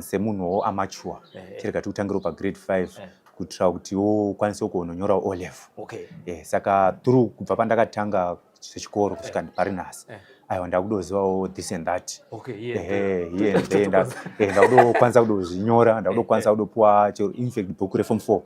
semunhu amature tireka tutangira pa grade 5 kuitira kuti ukwanise kunonyora O level. Saka through kubva pandakatanga chikoro kusvika parinasi aiwa ndakudozivawo this and that. Ndakudokwanisa kudozvinyora, ndakudokwanisa kudopuwa infect book reform 4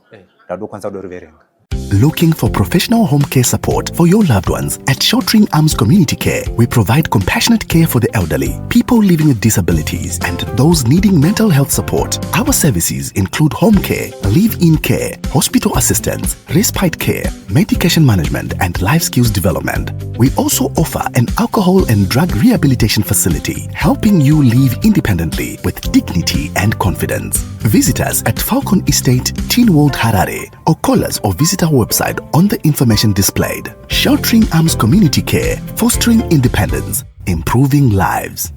ndakudokwanisa kudoriverenga. Looking for professional home care support for your loved ones? At Sheltering Arms Community Care, we provide compassionate care for the elderly, people living with disabilities, and those needing mental health support. Our services include home care, live-in care, hospital assistance, respite care, medication management, and life skills development. We also offer an alcohol and drug rehabilitation facility, helping you live independently with dignity and confidence. Visit us at Falcon Estate, Teen World Harare, or call us or visit our website on the information displayed. Sheltering Arms Community Care, fostering independence, improving lives.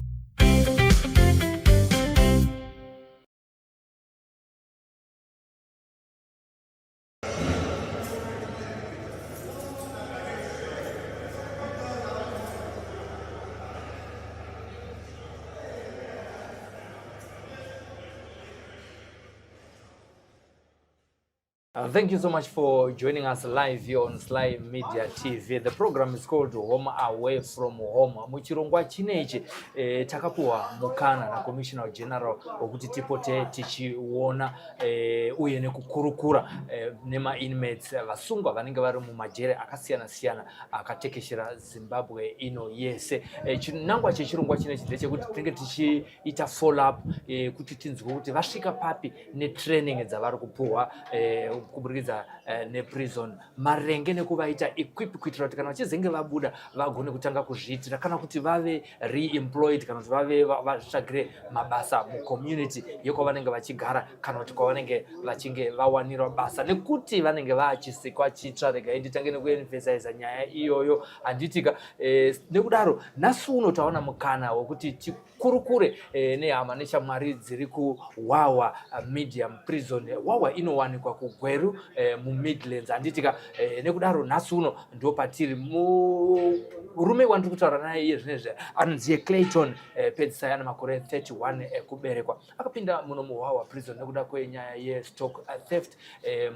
Thank you so much for joining us live here on Sly Media TV. The program is called Home Away from Home. Muchirongwa chinechi takapuwa mukana na Commissioner General okuti tipote tichiona uye nekukurukura nema inmates vasungwa vanenge vari mumajere akasiyana siyana akatekeshera Zimbabwe ino yese. Chinangwa chechirongwa chinechi ndechekuti tinenge tichiita follow up kuti tinzwe kuti vasvika papi netraining dzavari kupuwa kuburikidza neprison marenge nekuvaita equip kuitira kuti kana vachizenge vabuda vagone kutanga kuzviitira kana kuti vave re-employed kana kuti vave vatsvagire mabasa mucommunity yekwavanenge vachigara kana kuti kwavanenge vachinge vawanirwa basa nekuti vanenge vachisikwa chitsva. Regai nditange nekuemphasize nyaya iyoyo handitika nekudaro nhasi uno taona mukana wekuti tikurukure nehama neshamwari dziri kuWawa Medium Prison. Wawa inowanikwa kuGweru muMidlands handitika nekudaro nhasi uno ndo patiri murume wandiri kutaura naye iye zvinezvi anonzi Clayton pedzisai ana makore 31 ekuberekwa akapinda muno muWawa Prison nekuda kwenyaya yestock theft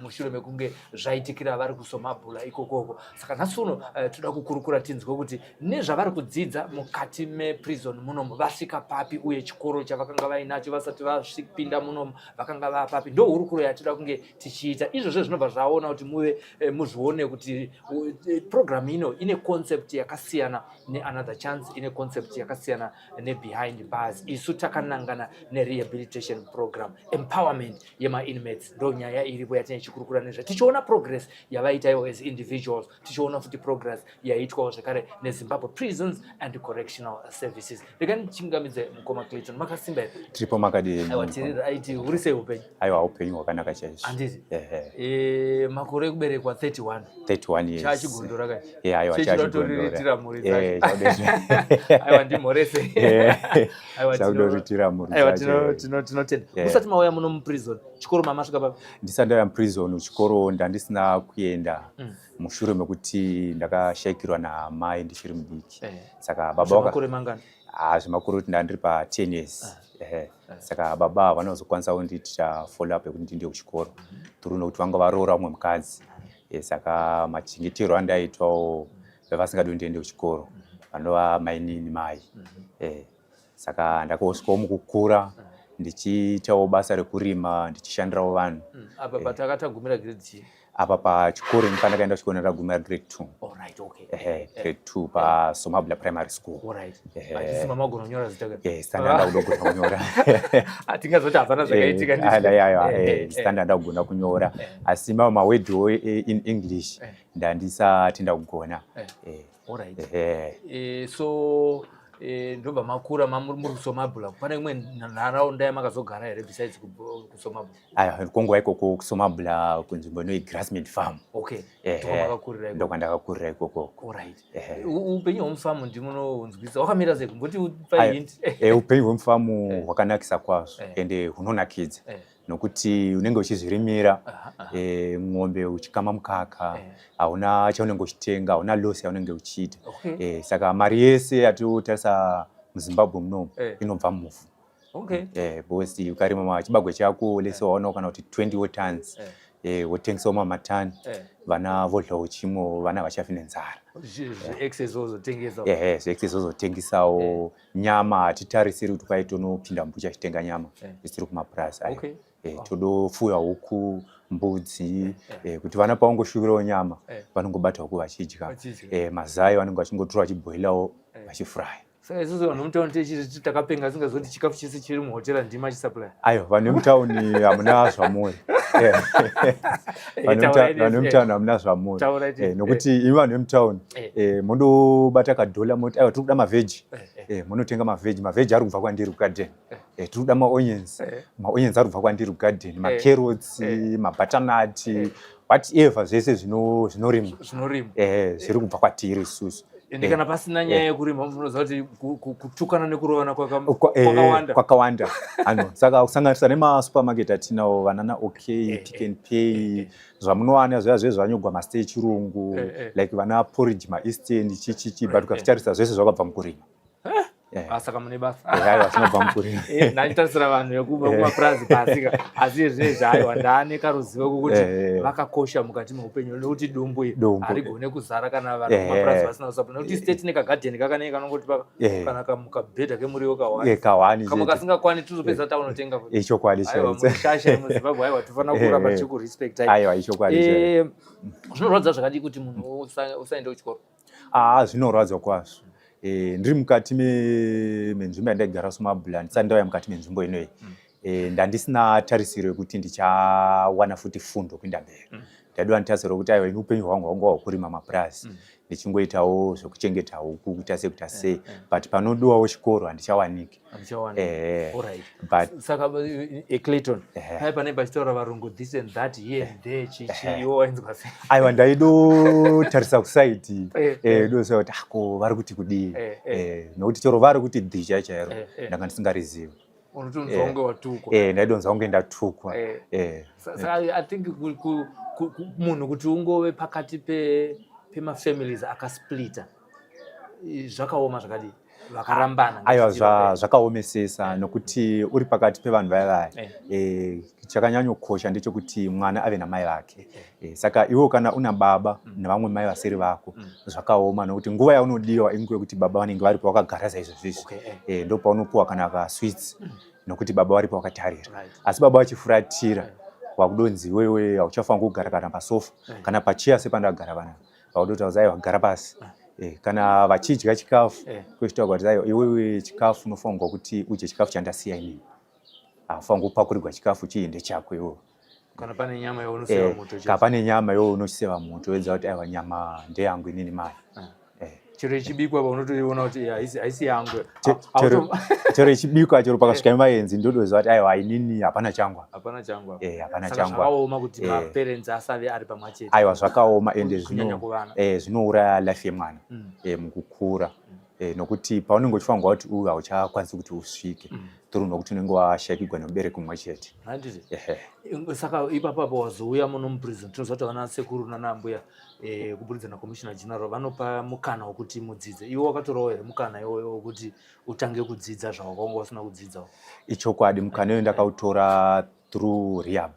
mushure mekunge zvaitikira vari kuSomabhula ikokoko. Saka nhasi uno toda kukurukura tinzwe kuti nezvavari kudzidza mukati meprison munomu vasvika papi uye chikoro chavakanga vainacho vasati vasvipinda munomu vakanga vapapi. Ndo hurukuro yatoda kunge tichiita. Izvozvo zvinobva zvaona kuti muve muzvione kuti program ino ine concept yakasiyana neAnother Chance, ine concept yakasiyana neBehind Bars. Isu takanangana nerehabilitation program, empowerment yema inmates. Ndo nyaya iripo yatine chikurukura nezva. Tichiona progress yavaita ivo as individuals. Tichiona futi progress yaitwa zvakare neZimbabwe Prisons and Correctional Services. Rekani chingamidze mukoma Clayton makasimba here. Tripo makadi. Aiwa tiri aiti urise upenyu. Aiwa upenyu hwakanaka chaizvo. Handiti. Makore ekuberekwa 31. 31 years. Chachigondora kai. Aiwa chachigondora. Tira muri dzake. Aiwa ndimorese. Aiwa chaudotira muri dzake. Aiwa tinotenda. Musati mauya muno muprison. Chikoro mamasvika papi. Ndisandaya muprison chikoro ndandisina kuenda. Mushure mekuti ndakashayikirwa namai ndichiri mudiki. Saka baba makore mangani? Zvemakore kuti ndandiri pa 10 years. Saka baba vanozokwanisa kundiita follow up yekuti ndiende kuchikoro. Turi nokuti vanga varoora umwe mukadzi. Saka machengetero andaitwawo vavasingadi ndiende kuchikoro. Vanova mainini mai. Saka ndakosvikawo mukukura ndichiitawo basa rekurima ndichishandirawo vanhu. Apa patakatagumira grade chi? Apa pachikoro ndipandakaenda kuchikoro ndakagumira grade 2. Alright, okay. Grade 2 pa Somabhula Primary School. Alright. Atisima magona kunyora zita kai. Standard ndakugona kunyora. Atingazoti hapana zvakaitika ndizvo. Standard ndakugona kunyora. Asi maword in English ndandisati ndakugona. Alright. So ndobva makura muri kuSomabhula pane imwe nharaunda yamakazogara here besides kuSomabhula? Aiwa konguva ikoko kuSomabhula kunzvimbo inoi Grassmid Farm. Okay. Ndokwandakakurira ikoko. Alright. Upenyu hwemufamu ndimunounzwisa hwakamira sei kumboti upai hint? Upenyu hwemufamu hwakanakisa kwazvo ende hunonakidza. Nokuti unenge uchizvirimira ng'ombe uchikama mukaka hauna chaunenge uchitenga hauna loss yaunenge uchiita. Saka mari yese yatotarisa muZimbabwe munomu inobva muvhu. Okay. Because ukarima chibagwe chako lese waona kana kuti 20 tons wotengesa mamatani vana vodla uchimo vana vachafi nenzara excess ozotengesa excess ozotengesawo nyama hatitarisiri kuti kwaitonopinda mbucha chitenga nyama isiri kumapurazi todofuya huku mbudzi kuti vana paungosvikirawo nyama vanongobata huku vachidya mazai vanenge vachingotora vachibhoilawo vachifuraya. Saka isusu vanhu mutauni techiti takapenga singazoti chikafu chese chiri muhotera ndima chisupply. Aiwa vanhu vemutauni hamuna zvamuri. Vanhu vemutauni hamuna zvamuri. Nokuti imi vanhu vemutauni mondobata kadhola moti aiwa tiri kuda mavheji. Munotenga mavheji ari kubva kwandiri kugarden. Tiri kuda maonyens. Maonyens ari kubva kwandiri kugarden. Macarrots, mabutternut, whatever zvese zvinorimwa. Zviri kubva kwatiri isusu. Ndikana pasina nyaya yekurima munoziva kuti kutukana nekurovana kwakawanda. Saka kusanganisa nemasupermarket atinawo vanana Pick n Pay zvamunowana zviya zvanyogwa masite echirungu like vana porridge maEastern chichichi but ukazvitarisa zvese zvakabva mukurima. Saka mune basa. Aiwa zvinobva mukurima. Ndachitarisira vanhu vekubva kumapurazi pasika asi zvinezvi aiwa ndaane karuzivo kokuti vakakosha mukati meupenyu nekuti dumbu harigone kuzara kana vanhu kumapurazi vasina kusapo nekuti state nekagadheni kakanenge kanongoti kana kamukabhedha kemuriwo kawani kamwe kasingakwani tuzopedza taunotenga ichokwadi mushasha muZimbabwe aiwa tofanira kuramba tichikurespect. Aiwa ichokwadi. Zvinorwadza zvakadii kuti munhu usaende kuchikoro? Zvinorwadza kwazvo. Ndiri mukati menzvimbo yandaigara somabhula ndisati ndauya mukati menzvimbo inoyi ndandisina tarisiro yekuti ndichawana futi fundo kuenda mberi. Ndaiwa nitarisiro yekuti aiwa ini upenyu hwangu hwanga hwakurima mapurazi ndichingoitawo zvekuchengeta huku kuita sekuita sei but panodiwawo chikoro handichawaniki. Saka eClayton hai pane pachitaura varungu this and that here and there chichiwo wainzwa sei? Aiwa ndaidotarisa kusaiti ndoziva kuti ako vari kuti kudii nokuti chero vari kuti dhi chairo ndanga ndisingarizivi. Unotonzwa unge watukwa. Ndaidonzwa unge ndatukwa. I think munhu kuti ungove pakati pemafamilies akasplita zvakaoma zvakadii vakarambana? Aiwa zvakaomesesa nokuti uri pakati pevanhu vaya chakanyanyokosha ndechekuti mwana ave namai vake. Saka iwo kana una baba nevamwe mai vasiri vako zvakaoma nokuti nguva yaunodiwa inguva yekuti baba vanenge varipo vakagara saizvozvizvi ndo paunopuwa kana kasweets nokuti baba varipo vakatarira. Asi baba vachifuratira wakudonzi wewe hauchafanira kugara kana pasofa kana pachiya sepandagara vana vaudoti aiwa gara pasi. Kana vachidya chikafu kwechitaura kuti aiwa iwewe chikafu unofanirwa kuti udye chikafu chandasiya inini. Haufanirwa kupakurirwa chikafu chiende chako iwewe. Kana pane nyama yaunoseva moto. Kana pane nyama yaunoseva moto wedza kuti aiwa nyama ndeyangu inini mai. Chero ichibikwa paunotoiona kuti haisi yangu. Chero ichibikwa chero pakasvika maenzi ndodoziva kuti aiwa inini hapana changwa. Hapana changwa. Hapana Saka changwa. zvakaoma kuti maparents asave ari pamwe chete. Aiwa zvakaoma ende zvinouraya life yemwana mukukura. Nokuti paunenge uchifanirwa kuti uyu hauchakwanisi kuti usvike turi nokuti unenge washayikirwa nemubereki mumwe chete. Saka ipapo wazouya muno muprison tinoziva kuti vana sekuru nanambuya kuburikidza naCommissioner General vanopa mukana wekuti mudzidze. Iwe wakatorawo here mukana iwoyo wekuti utange kudzidza zvawakanga usina kudzidzawo? Ichokwadi mukana iwoyo ndakautora through rehab.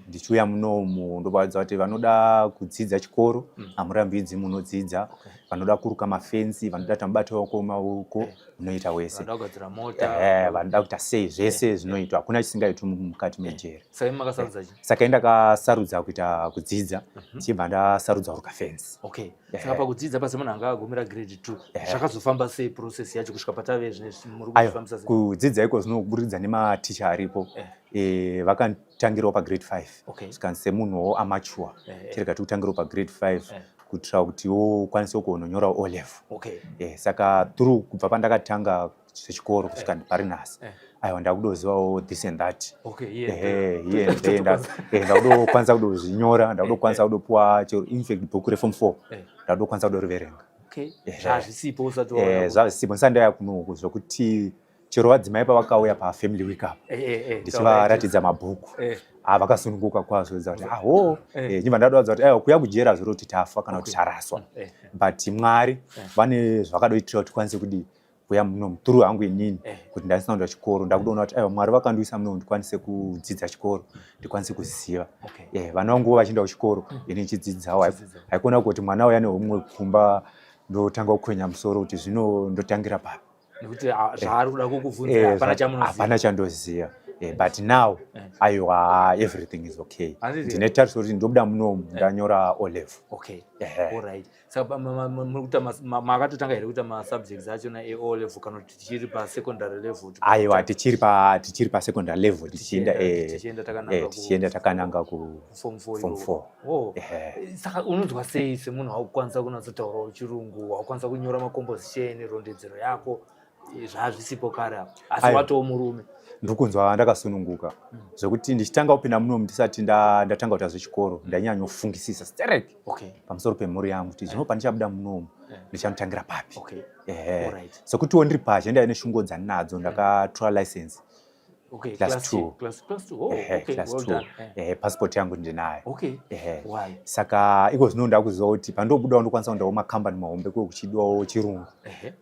Ndichiuya munomu ndobaudza kuti vanoda kudzidza chikoro hamurambidzi munodzidza, vanoda kuruka mafensi, vanoda kuti mubate maoko munoita wese, vanoda kuita sei zvese zvinoitwa, hakuna chisingaitwi mukati mejeri. Saka ndakasarudza kuita kudzidza chibva ndasarudza kuruka fensi. Saka pakudzidza pasi munhu anga agumira grade 2 zvakazofamba sei process yacho kusvika patave zvinezvi muri kufambisa sei? Kudzidza iko zvinoburikidza nematicha aripo vakatangirawo pagrade 5 kusvika semunhuwo amature tirikati kutangirawo pagrade 5 kuitira kuti ukwanise kunonyorawo O level. Saka through kubva pandakatanga zvechikoro kusvika pari nhasi aiwa ndakudozivawo this and that. Ndakudokwanisa kudozvinyora, ndakudokwanisa kudopuwa chero infact bhuku reform 4 ndakudokwanisa kudoriverenga. Zvazvisipo usati waona? Zvazvisipo ndisati ndauya kunoku zvokuti chero vadzimai pavakauya pafamily week up ndichivaratidza mabhuku vakasununguka kwazvo kuti nyimba ndadowadza kuti kuya kujera zviro kuti tafa kana kuti taraswa but Mwari vane zvakadoitira kuti tikwanise kudi kuya muno through hangu inini kuti ndasinaenda chikoro ndakudoona kuti aiwa Mwari vakandiisa muno ndikwanise kudzidza chikoro ndikwanise kuziva vana vangu vachienda kuchikoro ini nichidzidzawo haikona kuti mwana uya neumwe kumba ndotanga kukwenya musoro kuti zvino ndotangira papi nekuti zvaari kuda kukubvunza hapana chandoziva. But now everything is okay. Ndine tarso kuti ndobuda muno ndanyora O level. Okay. All right. Saka makatotanga here kuita ma subjects achona O level kana kuti tichiri pa secondary level. Aiwa tichiri pa secondary level tichienda takananga ku form 4. Oh. Saka unonzwa sei semunhu wakukwanisa kunatsotaura chirungu, wakukwanisa kunyora ma composition, rondedzero yako zvazvisipo kare apo asi watowo murume? Ndokunzwa ndakasununguka zvekuti ndichitanga kupinda muno ndisati ndatanga kuita zvechikoro ndainyanya straight pamusoro pemhuri yangu kuti zvinopa ndichabuda muno ndichanotangira papi. Sekuti ndiri paje ndaine shungo dzandinadzo ndakatora license class 2. Class 2. Passport yangu ndinayo. Saka iko zvinoda kuziva kuti pandobudawo ndokwanisa kuendawo makambani mahombe kuchidiwawo chirungu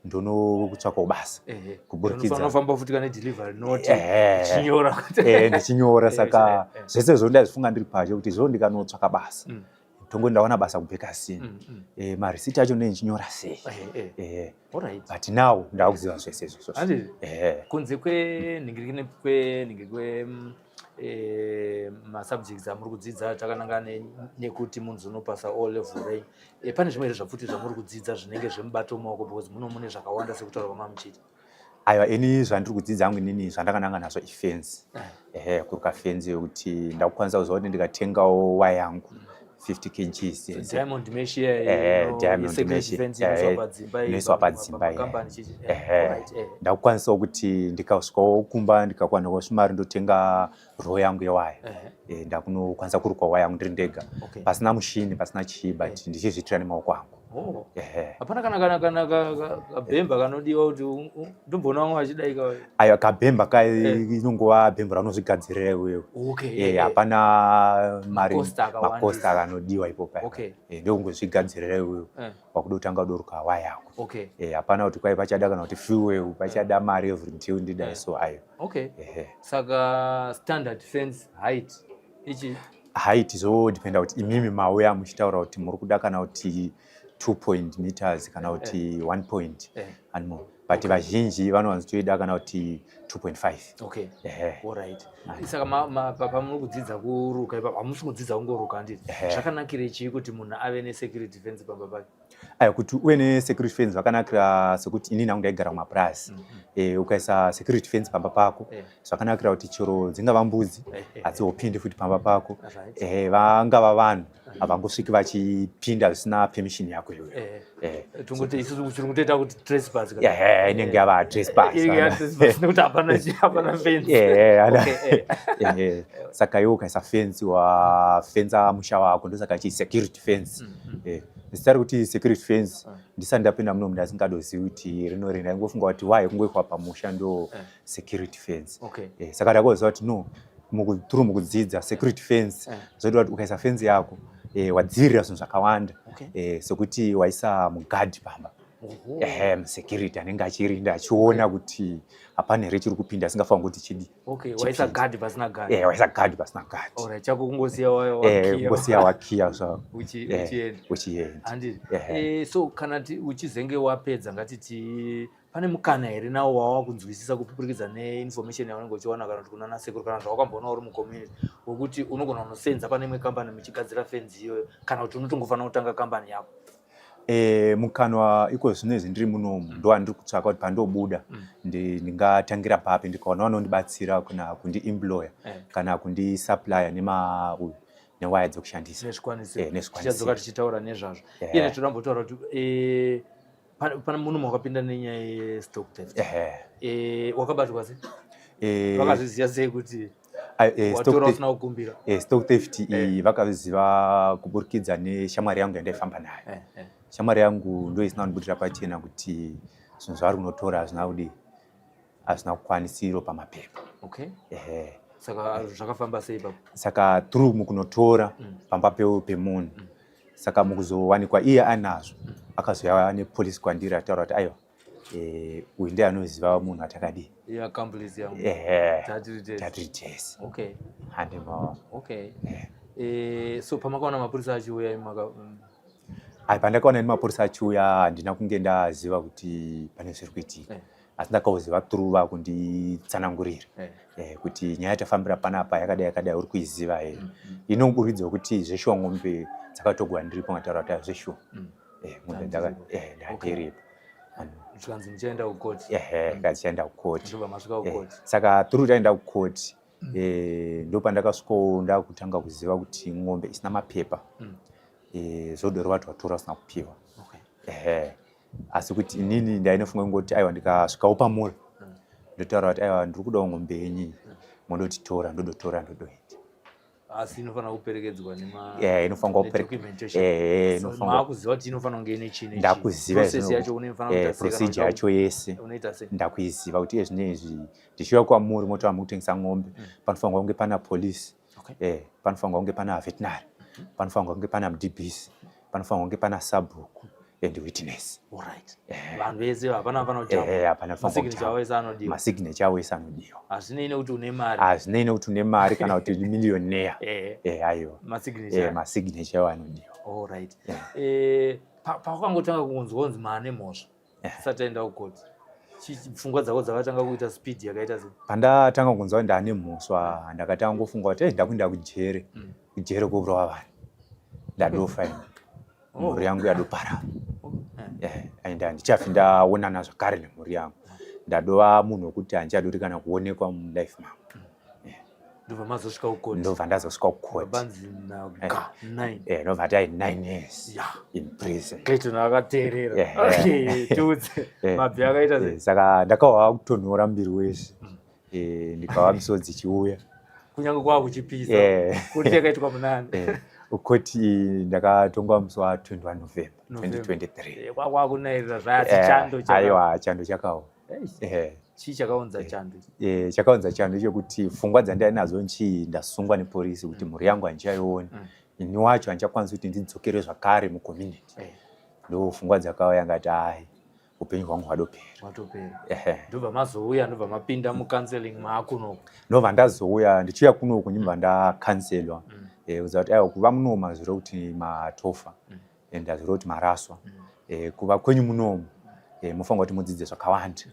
ndonotsvakawo basa kuburikidza unofamba futi kana delivery note ndichinyora saka zvese zvondazvifunga ndiri paje kuti zvino ndikanotsvaka basa tongo ndawana basa kubhekasini marisiti acho ndichinyora sei but now ndakuziva zvese izvozvo. Kunze kweningiri masubjects amuri kudzidza takananga nekuti munhu unopasa O level pane zvimwe zvafuti zvamuri kudzidza zvinenge zvemubato maoko because mune zvakawanda sekutaura kwamamuchiti? Aiwa ini zvandiri kudzidza hangu inini zvandakananga nazvo ifenzi kuruka fenzi yokuti ndakukwanisa kuziva kuti ndikatengawo waya yangu 50 kgs diamond mesh inoiswa padzimba ndakukwanisawo kuti ndikasvikawo kumba ndikakwana shumari ndotenga roho yangu yewaya ndakunokwanisa kuruka waya yangu ndiri ndega pasina mushini pasina chii but ndichizviitira nemaoko angu. Hapana kana kabhemba kanodiwa kuti ndomboona vamwe vachidaika? Aiwa kabhemba inongova bhemba raunozvigadzirira iwewe. Hapana makosta akanodiwa ipopa. Ndokungozvigadzirira iwewe wakuda kutanga kudoruka waya yako. Hapana kuti kwai pachada kana kuti fuel pachada mari everything ndidai so ayo. Saka standard fence height ichi height zvodependa kuti imimi mauya muchitaura kuti muri kuda kana kuti 2 meters kana kuti 1 point and more but vazhinji vanowanzotoida kana kuti 2.5. Saka pamuri kudzidza kuruka ipapo hamusi kudzidza kungoruka handiti zvakanakire chii kuti munhu ave nesecurity fence pamba pake? Kuti uve nesecurity fence zvakanakira sekuti inini hangu ndaigara kumapurasi ukaisa security fence pamba pako zvakanakira kuti chero dzingava mbudzi hadzihopinde futi pamba pako vangava vanhu havangosviki vachipinda zvisina permission yako iwe. Tungoti isusu kuchirungu toita kuti trespass inenge yava trespass nekuti hapana fence. Saka iwe ukaisa fence wafenza musha wako ndosaka chi security fence. Ndisitari kuti security fence ndisati ndapinda muno ndasingadozivi kuti rinorinda ndaingofunga kuti wai kungoikwa pamusha ndo security fence. Saka ndakuziva kuti no turi mukudzidza security fence zvoita kuti ukaisa fence yako wadzivirira zvinhu zvakawanda sekuti waisa mugadi pamba security anenge achirinda achiona kuti hapana here chiri kupinda asingafanira kuti chidi. Waisa gadi pasina gadi? Waisa gadi pasina gadi. Chako kungosiya wakiya uchienda. So kana uchizenge wapedza ngatiti pane mukana here nawo wava kunzwisisa kupupurikidza neinformation yaunenge uchiwana kana kuti kunana sekuru kana zvawakamboona uri mucommunity wokuti unogona kunosenza pane imwe kambani muchigadzira fenzi iyoyo kana kuti unotongofanira kutanga kambani yako? Mukanwa iko zvinezvi ndiri munomu ndo andiri kutsvaka kuti pandobuda ndingatangira papi ndikaona vanondibatsira kana kundiemploya kana kundisupplya newaya dzekushandisa nezvikwanisiro tichitaura nezvazvo. Iye torambotaura kuti pane munhu makapinda nenyaya yestock theft wakabatwa sei? Vakazviziva sei kuti watora usina kukumbira? Stock theft iyi vakaziva kuburikidza neshamwari yangu yandaifamba nayo. Shamwari yangu ndo isina kundibudira pachena kuti zvinhu zvavari kunotora hazvina kukwanisiro pamapepa. Saka zvakafamba sei ipapo? Saka through mukunotora pamba pemunhu saka mukuzowanikwa iye anazvo akazouya nepolisi kwandiri ataura kuti aiwa uyu ndiye anoziva munhu atakadii accomplice yangu tatiri tese okay handima okay so pamakaona mapurisa achiuya pandakaona ini mapurisa achiuya handina kunge ndaziva kuti pane zviri kuitika asi ndakauziva through vakunditsanangurira kuti nyaya yatafambira panapa yakadai uri kuiziva here inoburidza kuti zveshuwa ng'ombe dzakatogwa ndiripo ngataura kuti zveshuwa ng'ombe ndakatiripo zvikanzi muchaenda kukoti ngazichaenda kukoti ndobva masvika kukoti saka through taenda kukoti ndopandakasvikawo ndakutanga kuziva kuti ng'ombe isina mapepa zodo rwatu watora usina kupiwa asi kuti inini ndainofunga ngoti aiwa ndikasvikawo pamuri ndotaura kuti aiwa ndiri kudawo ng'ombe yenyu mondotitora ndodotora ndodoenda asi inofanira kuperekedzwa inofanira kuperekedzwa makuziva kuti inofanira kunge ine chini ndakuziva procedure yacho yese unoita sei ndakuiziva kuti ezvinezvi ndichiuya kwamuri motaura mukutengesa ng'ombe panofanira kunge pana polisi panofanira kunge pana veterinary panofanira kunge pana mudbs panofanira kunge pana sabhuku and witness alright vanhu vese hapana masignature awo ese anodiwa hazvinei nekuti une mari kuti une mari kana kuti uri millionaire aiwa masignature awo anodiwa alright pakangotanga kunzwa maane mhosva sati aenda kukoti pfungwa dzako dzakatanga kuita speed yakaita sei pandatanga kunzwa kuti ndane mhosva ndakatanga ngofunga kuti ndakuenda kujere kwokurova vanhu ndadofa mhuri yangu yadoparara and handichafi ndaonana zvakare nemhuri yangu ndadova munhu wekuti handichadori kana kuonekwa mulife mangu ndobva mazosvika kukoti ndobva ndazosvika kukoti ndobva tai 9 years in prison Clayton akateerera tiudze mabvi akaita sei saka ndakauva kutonhora mbiri wese ndikava misodzi ichiuya kunyange kwava kuchipisa kuti yakaitwa munani ukoti ndakatongwa musi wa21 November 2023 kwakunairira zvati chando aiwa chando chakawa chii chakaunza chando chakaunza chando chekuti pfungwa dzandai nadzo nchi ndasungwa nepolisi kuti mhuri yangu handichaioni ini wacho handichakwanisi kuti ndidzokere zvakare mucommunity ndo pfungwa dzakauya ngati ai upenyu hwangu hwatopera ndobva mazouya ndobva mapinda mucounseling maakunoku ndobva ndazouya ndichiuya kunoku ndibva ndakanselwa uza kuti aiwa kuva munomu maziro kuti matofa ndaziro kuti maraswa kuva kwenyu munomu mofanira kuti mudzidze zvakawanda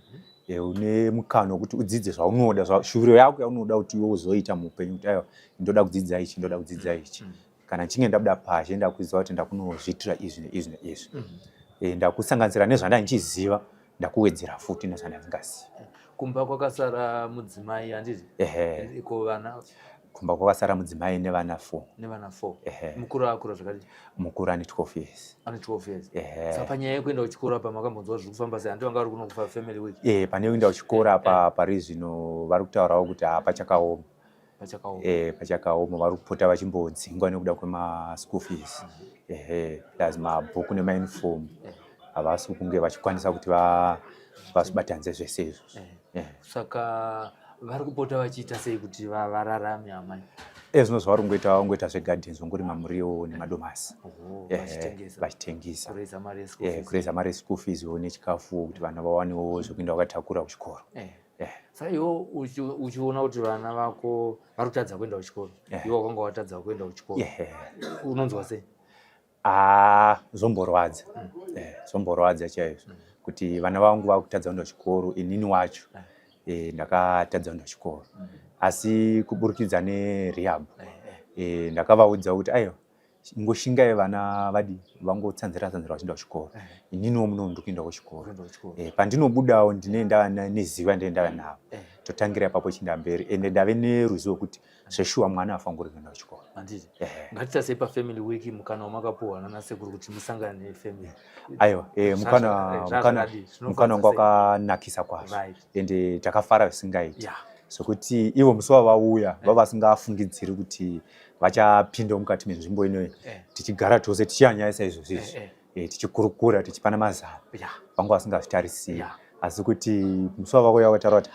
une mukano wekuti udzidze zvaunoda shuviro yako yaunoda kuti iwe uzoita muupenyu kuti aiwa ndoda kudzidza ichi ndoda kudzidza ichi kana nchinge ndabuda pashe ndakuziva kuti ndakunozviitira izvi neizvi neizvi ndakusanganisira nezvandanga ndichiziva ndakuwedzera futi nezvandanga ndingazivi kumba kwakasara mudzimai handiti iko vana kumba kwakasara mudzimai nevana 4 mukuru akura zvakadii mukuru ane 12 years ane 12 years saka panyaya yekuenda kuchikora pamakambonzwa zviri kufamba sei handi vanga vari kuno kufa family week pane kuenda kuchikora apa pari zvino vari kutaurawo kuti pachakaoma vari kupota vachimbodzingwa nekuda kwemaschool fees plus mabhuku nemauniform havasi kunge vachikwanisa kuti vazibatanze zvese izvozvo saka vari kupota vachiita sei kuti vararame amai zvinozva vari kungoita zvegardens vongorima muriwo nemadomasi vachitengesa kureza mari eschool fees nechikafu kuti vana vawanewo zvekuenda vakatakura kuchikoro saka iwo uchiona kuti vana vako vari kutadza kuenda kuchikoro iwo wakanga watadza kuenda kuchikoro unonzwa sei zvomborwadza chaizvo kuti vana vangu vakutadza kuenda kuchikoro inini wacho ndakatadza kuenda kuchikoro asi kuburikidza nerehab ndakavaudza kuti aiwa ngoshingai vana vangotsanzira vachienda kuchikoro ininiwo muno ndiri kuenda kuchikoro pandinobudawo ndinenda neziva ndendava navo totangira ipapo chinda mberi ende ndave neruzivo kuti zveshuwa mwana afanguri kuenda kuchikoro handiti ngatiita sei pafamily week mukana wamakapuhwa nanasekuru kuti musangane nefamily aiwa mukana wanga wakanakisa kwazvo ende takafara zvisingaiti sokuti ivo musi wavauya vava vasingafungidziri kuti vachapinda mukati menzvimbo inoyi tichigara tose tichianyayisa izvozvizvi tichikurukura tichipana mazano vanga vasingazvitarisiri asi kuti musi wavauya vataura kuti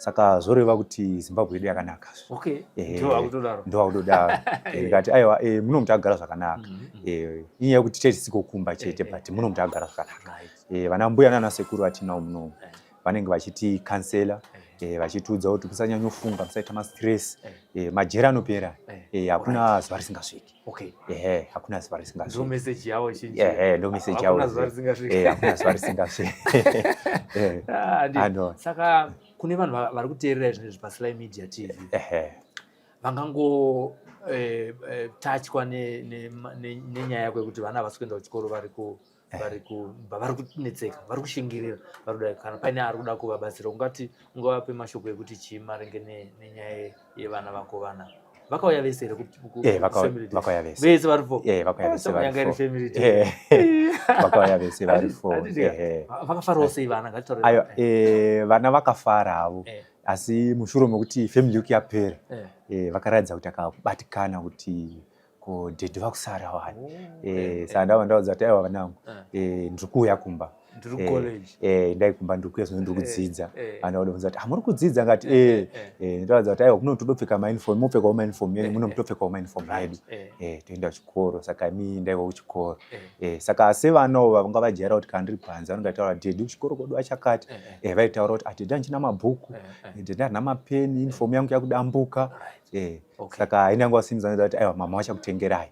saka zoreva kuti Zimbabwe yedu yakanaka. Okay. Ndo akutodaro. Ngati aiwa muno mutagara zvakanaka. Inyaya yekuti tisikokumba chete but muno mutagara zvakanaka. Vana mbuya nana sekuru atina muno vanenge vachiti kansela vachitudza kuti musanyanya kufunga musaita ma-stress majera anopera hakuna zuva risingasviki. Hakuna zuva risingasviki. Ndo message yawo chinji. Ndo message yawo. Hakuna zuva risingasviki. Saka kune vanhu vari kuteerera zvinhu paSly Media TV vangango tatywa nenyaya yako yekuti vana havasi kuenda kuchikoro vari kunetseka, vari kushingirira, vari kuda kana paine ari kuda kuvabatsira, ungavape mashoko ekuti chii maringe nenyaya yevana vako vana vakauya vese here vakauya vese vese varipo vakauya vese varipo vakafarawo sei vana ngatitaure vana vakafara havo asi mushure mekuti family yuki yapera vakaratidza kuti akabatikana kuti ko dhedhe vakusara wani saka ndaudza kuti aiwa vanangu ndiri kuuya kumba ndai kumba ndiri kuuya zvino ndiri kudzidza vana vadobvunza kuti hamuri kudzidza ngati ndaudza kuti aiwa kuno todopfeka mauniform mopfekawo mauniform yenyu muno mutopfekawo mauniform yedu toenda kuchikoro saka imi ndaiva kuchikoro saka sevanawo vanga vajaira kuti kana ndiri panze vanenge vachitaura dhedhe kuchikoro kwedu achakati vaitaura kuti dhedhe handichina mabhuku dhedhe handina mapeni uniform yangu yakudambuka saka inyange wasimudza kuti aiwa mama vachakutengerai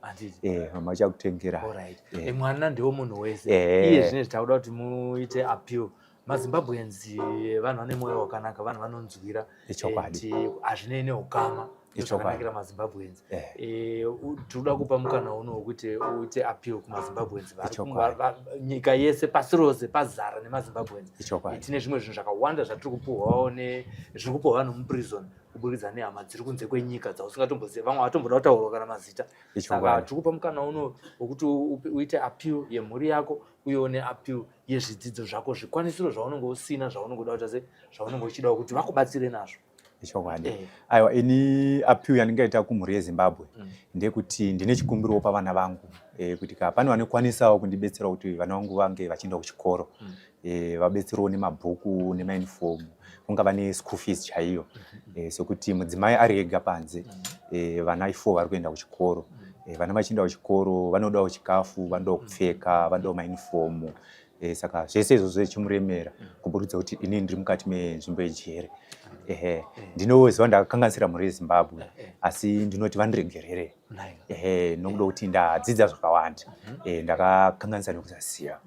mama vachakutengerai mwana ndiwo munhu wese iye zvine zvitakuda kuti muite appeal maZimbabweans vanhu vane mwoyo wakanaka vanhu vanonzwira hazvinei neukama zvakanakira maZimbabweans tinoda kupa mukana uno wekuti uite appeal kumaZimbabweans nyika yese pasi rose pazara nemaZimbabweans tine zvimwe zvinhu zvakawanda zvatiri kupuhwawo zviri kupuhwa vanhu muprison kuburikidza nehama dziri kunze kwenyika dzausingatomboziva vamwe vatomboda kutaurwa kana mazita saka tiri kupa mukana uno wekuti uite appeal yemhuri yako uyewo neappeal yezvidzidzo zvako zvikwanisiro zvaunenge usina zvaunenge uda kuita zvaunenge uchida kuti vakubatsire nazvo. Aiwa ini appeal yandingaita kumhuri yeZimbabwe ndekuti ndine chikumbiro pavana vangu kuti pane vanokwanisawo kundibetsera kuti vana vangu vange vachienda kuchikoro vabetserewo nemabhuku nemauniform kungava neschool fees chaiyo sekuti mudzimai ari ega panze vana 4 vari kuenda kuchikoro vana vachienda kuchikoro vanodawo chikafu vanodawo kupfeka vanodawo mauniform saka zvese izvozvo zvichimuremera kuburikidza kuti ini ndiri mukati menzvimbo yejere ndinoziva ndakakanganisira mhuri yeZimbabwe asi ndinoti vandiregerere nokuda kuti ndadzidza zvakawanda ndakakanganisa nekusaziva.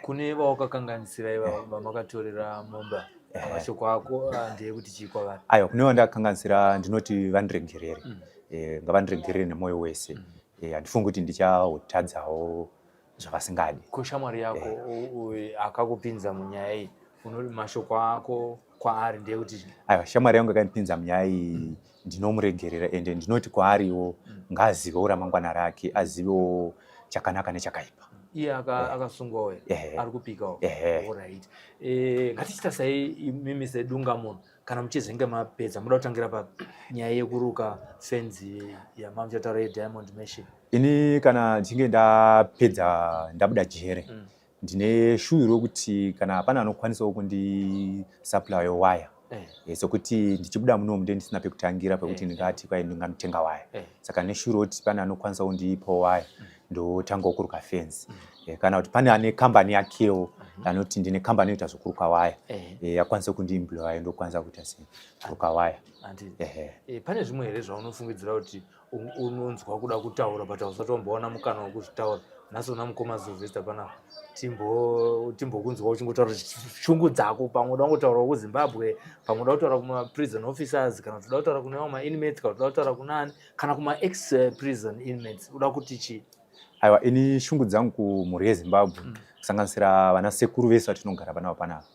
Kune vawakakanganisira iva vamakatorera momba mashoko ako ndeyekuti chii kwavari? Aiwa kune vandakakanganisira ndinoti vandiregerere ngavandiregerere nemwoyo wese handifungi kuti ndichahotadzawo zvavasingadi. Kushamwari yako akakupinza munyaya iyi unoti mashoko ako kwaari ndeyekuti aiwa shamwari yangu yakandipinza munyaya iyi ndinomuregerera ende ndinoti kwaariwo ngaazivewo ramangwana rake azivewo chakanaka nechakaipa. Iye akasungwawo ari kupikawo. Alright. Ngatichita sei imimi sedungamunhu kana muchizenge mapedza muda kutangira panyaya yekuruka fenzi yamuchataura yeDiamond Mesh? Ini kana ndichinge ndapedza ndabuda jere ndine shuviro yokuti kana pana anokwanisawo kundisupply waya sokuti ndichibuda munomu ndisina pekutangira pekuti ndingati kwai ndinganotenga waya saka ndine shuviro yokuti pana anokwanisa kundipa waya ndotanga kuruka fence kana kuti pane ane kambani yakewo anoti ndine kambani inoita zvokuruka waya akwanisa kundiemploya ndokwanisa kuita kuruka waya. Pane zvimwe here zvaunofungidzira kuti unonzwa kuda kutaura but hausatomboona mukana wekuzvitaura? Nhasi una mukoma Sylvester pana timbokunzwa uchingotaura shungu dzako, pamwe uda kungotaura kuZimbabwe, pamwe uda kutaura kuma-prison officers, kana uda kutaura kune ma-inmates, kana uda kutaura kunani, kana kuma-ex-prison inmates, uda kuti chii? Aiwa ini shungu dzangu kumhuri yeZimbabwe kusanganisira vana sekuru vese vatinogara panavo panapa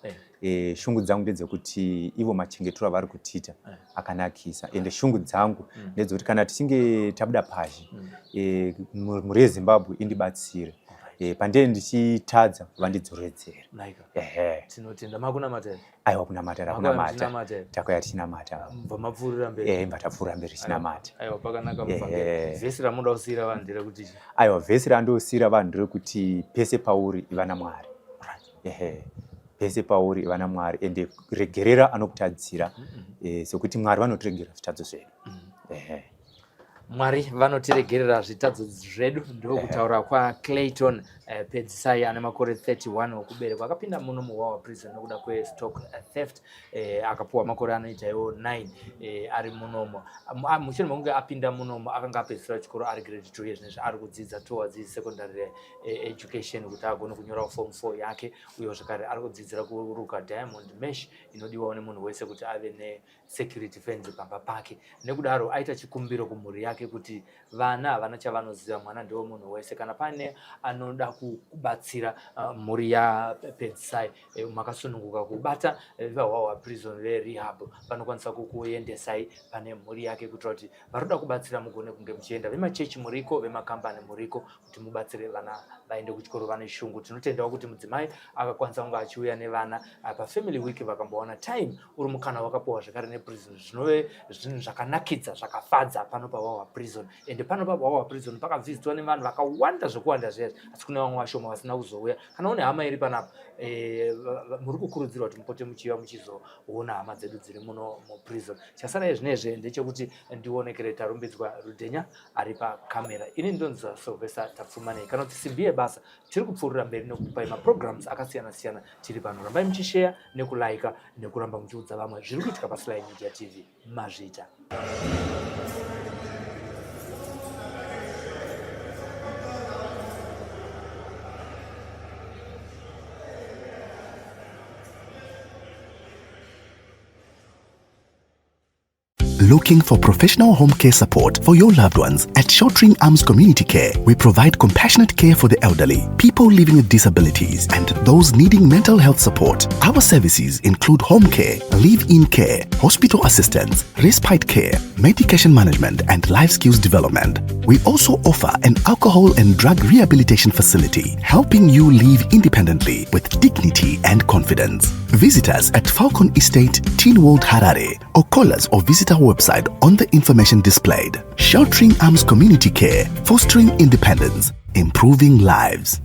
shungu dzangu ndedzekuti ivo machengetero avari kutiita akanakisa ende shungu dzangu ndedzekuti kana tichinge tabuda pashi mhuri yeZimbabwe indibatsire pandee ndichitadza vandidzoredzere. Tinotenda makunamata. Aiwa kunamata kunamata takauya tichinamata mapfuurira mberi tapfuurira mberi tichinamata. Aiwa pakanaka mufambe. Vhesi ramunoda kusiyira vanhu nderekuti aiwa vhesi randosiyira vanhu nderekuti pese pauri iva naMwari. pese pauri vana Mwari ende regerera anokutadzira sekuti Mwari vanotiregerera zvitadzo zvedu. Mwari vanotiregerera zvitadzo zvedu, ndiko kutaura kwaClayton Pedzisai ane makore 31 okuberekwa, akapinda muno muHwawa prison nokuda kwestock theft, akapuwa makore anoita iwo 9 ari munomo. Mushure mekunge apinda munomo akanga apedzisira chikoro ari grade 2 yezvinezvi ari kudzidza towards secondary education kuti agone kunyora form 4 yake, uye zvakare ari kudzidzira kuruka diamond mesh inodiwa nemunhu wese kuti ave nesecurity fence pamba pake. Nekudaro aita chikumbiro kumhuri yake kuti vana havana chavanoziva, mwana ndiwo munhu wese. Kana pane anoda kubatsira mhuri yaPedzisai, makasununguka kubata vaHwawa prison verehab vanokwanisa kukuendesai pane mhuri yake kuitira kuti varoda kubatsira mugone kunge muchienda, vemachechi muriko, vemakambani muriko, kuti mubatsire vana vaende kuchikoro vane shungu. Tinotendawo kuti mudzimai akakwanisa kunge achiuya nevana pafamily week vakambowana time uri mukana wakapuwa zvakare neprison, zvinove zvinhu zvakanakidza zvakafadza pano paHwawa prison. Ende pano paHwawa prison pakavhizitwa nevanhu vakawanda zvokuwanda zvezvo, asi kune vamwe vashoma vasina kuzouya. Kana une hama iri panapa, muri kukurudzirwa kuti mupote muchiuya muchizoona hama dzedu dziri muno muprison. Chasara izvinezve ndechekuti ndionekere tarumbidzwa Rudhenya ari pakamera. Ini ndonzi Sylvester Tapfumanei. Kana kuti simbi yebasa tiri kupfuurira mberi nekupai maprograms akasiyana siyana tiri pano. Rambai muchishare nekulaika nekuramba muchiudza vamwe zviri kuitika paSly Media TV. Mazvita. Looking for professional home care support for your loved ones? At Sheltering Arms Community Care, we provide compassionate care for the elderly, people living with disabilities, and those needing mental health support. Our services include home care, live-in care, hospital assistance, respite care, medication management, and life skills development. We also offer an alcohol and drug rehabilitation facility, helping you live independently with dignity and confidence. Visit us at Falcon Estate, Teen World Harare, or call us or visit our website on the information displayed. Sheltering Arms Community Care, fostering independence, improving lives.